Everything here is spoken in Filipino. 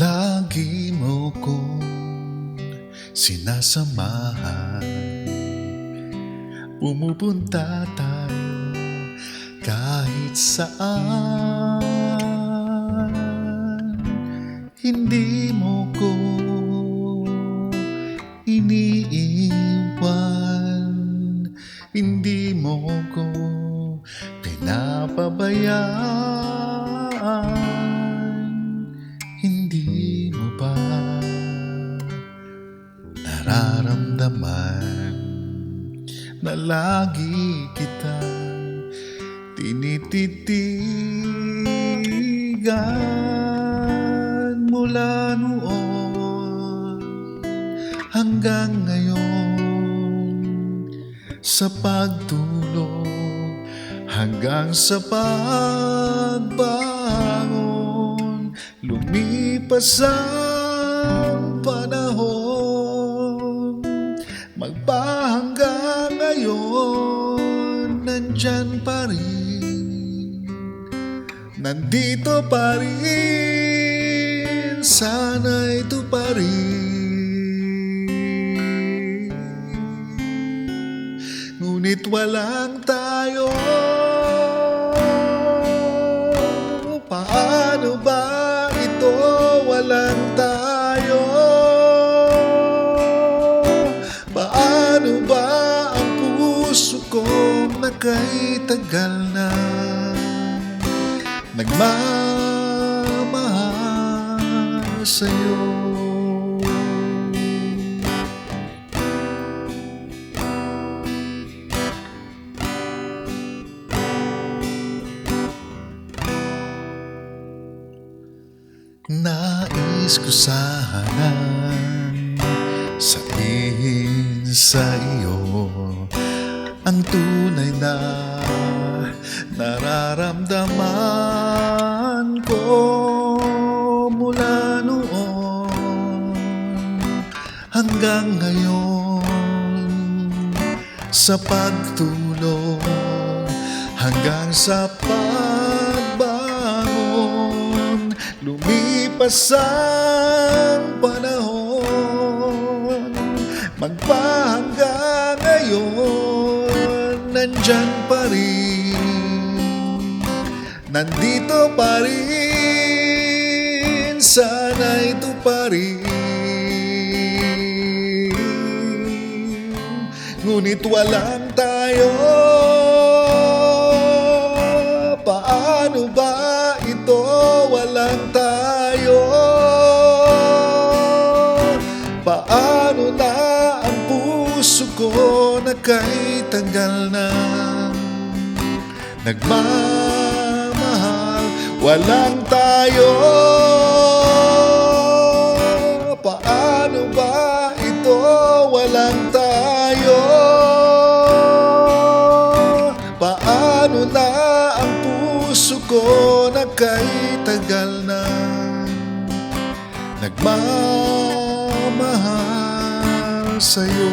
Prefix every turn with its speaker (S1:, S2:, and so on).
S1: Lagi mo kong sinasamahan. Pumupunta tayo kahit saan. Hindi mo ko iniiwan, hindi mo ko pinapabayaan. Hindi mo ba nararamdaman na lagi kitang tinititigan mula noon hanggang ngayon, sa pagtulog hanggang sa pagbangon. Lumipas ang panahon, magpahanggang ngayon, nandyan pa rin, nandito pa rin, sana ito pa rin. Ngunit walang tayo. Paano ba ito? Walang tayo. Paano ba ang puso kong naka'y-tagal na nagmamahal sa'yo? Nais ko sanang sabihin sa iyo ang tunay na nararamdaman ko mula noon hanggang ngayon, sa pagtulog hanggang sa pagbangon. Lumipas ang panahon, magpahanggang ngayon, nandyan pa rin, nandito pa rin, sana ito pa rin. Ngunit walang tayo. Paano ba ito? Walang tayo. Paano na ang puso ko naka'y-tagal na nagmamahal? Walang tayo. Paano ba ito? Walang tayo. Paano na ang puso ko naka'y-tagal na nagmamahal sa'yo?